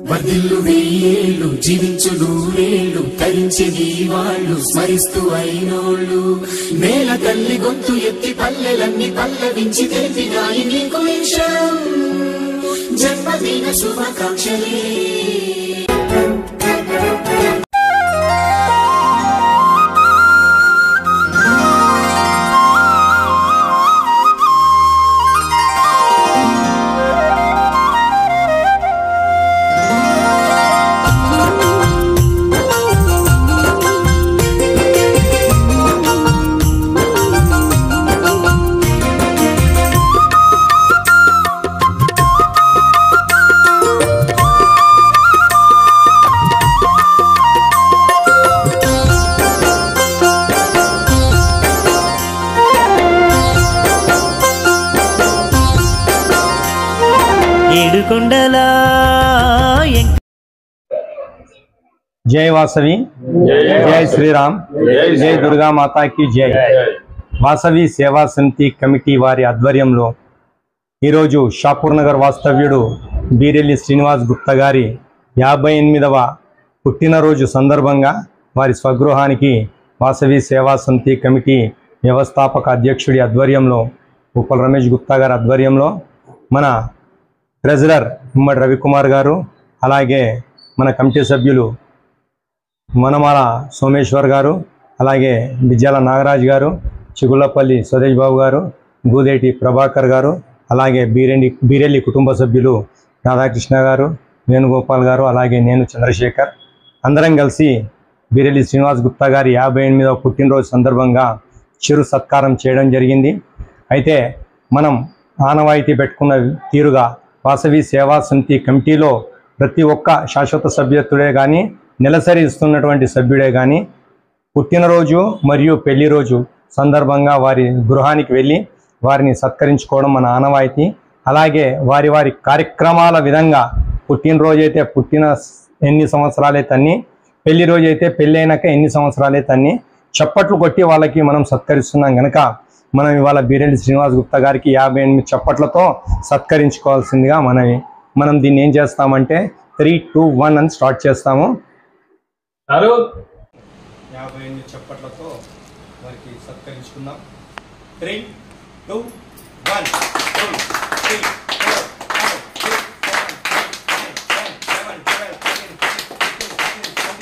వర్ధిల్లు వెయ్యేళ్ళు జీవించు నూరేళ్ళు తరించి నీ వాళ్ళు స్మరిస్తూ అయినోళ్ళు నేల తల్లి గొంతు ఎత్తి పల్లెలన్నీ పల్లవించి తెలిపినాయి నీకు విషయం జన్మదిన శుభాకాంక్షలే जय वासवी जय श्री राम जय दुर्गा माता की जय वासवी सेवा समिति कमिटी वारी आध्वर्यंलो ఈరోజు షాపూర్ నగర్ వాస్తవ్యుడు బీరెల్లి శ్రీనివాస్ గుప్తా గారి 58వ పుట్టినరోజు సందర్భంగా వారి స్వగృహానికి వాసవి సేవా సమితి కమిటీ వ్యవస్థాపక అధ్యక్షుడి ఆధ్వర్యంలో ఉప్పల్ రమేష్ గుప్తా గారి ఆధ్వర్యంలో మన ట్రెజరర్ ఉమ్మడి రవికుమార్ గారు అలాగే మన కమిటీ సభ్యులు మనమాల సోమేశ్వర్ గారు అలాగే బిజ్జాల నాగరాజ్ గారు చిగుళ్ళపల్లి స్వదేశ్ బాబు గారు గూదేటి ప్రభాకర్ గారు అలాగే బీరెల్లి కుటుంబ సభ్యులు రాధాకృష్ణ గారు వేణుగోపాల్ గారు అలాగే నేను చంద్రశేఖర్ అందరం కలిసి బీరెల్లి శ్రీనివాస్ గుప్తా గారి 58వ పుట్టినరోజు సందర్భంగా చిరు సత్కారం చేయడం జరిగింది. అయితే మనం ఆనవాయితీ పెట్టుకున్న తీరుగా వాసవి సేవా సమితి కమిటీలో ప్రతి ఒక్క శాశ్వత సభ్యత్వుడే కానీ నెలసరి ఇస్తున్నటువంటి సభ్యుడే కానీ పుట్టినరోజు మరియు పెళ్లి రోజు సందర్భంగా వారి గృహానికి వెళ్ళి వారిని సత్కరించుకోవడం మన ఆనవాయితీ. అలాగే వారి వారి కార్యక్రమాల విధంగా పుట్టినరోజు అయితే పుట్టిన ఎన్ని సంవత్సరాలే తన్ని, పెళ్లి రోజు అయితే పెళ్ళి అయినాక ఎన్ని సంవత్సరాలే తన్ని చప్పట్లు కొట్టి వాళ్ళకి మనం సత్కరిస్తున్నాం కనుక మనం ఇవాళ బీరెల్లి శ్రీనివాస్ గుప్తా గారికి 58 చప్పట్లతో సత్కరించుకోవాల్సిందిగా మనం దీన్ని ఏం చేస్తామంటే 3, 2, 1 అని స్టార్ట్ చేస్తాము. 58 చప్పట్లతో వారికి సత్కరించుకుందాం. 3, 2, 1 2, 3, 4, 5, 6, 7, 8, 9, 10, 11, 12, 13, 14, 15,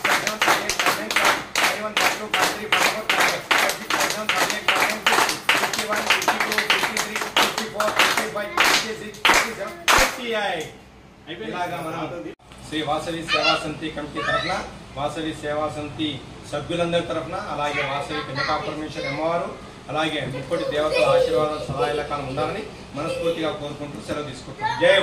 16, 17, 18, 19, 20, 21, 22, 23, 24, 25, శ్రీ వాసవి సేవా సమితి కమిటీ తరఫున వాసవి సేవా సమితి సభ్యులందరి తరఫున అలాగే వాసవి కన్యకా పరమేశ్వరి అమ్మవారు అలాగే ముప్పటి దేవతల ఆశీర్వాదాలు సదా ఎల్లకాలం ఉండాలని మనస్ఫూర్తిగా కోరుకుంటూ సెలవు తీసుకుంటాం. జై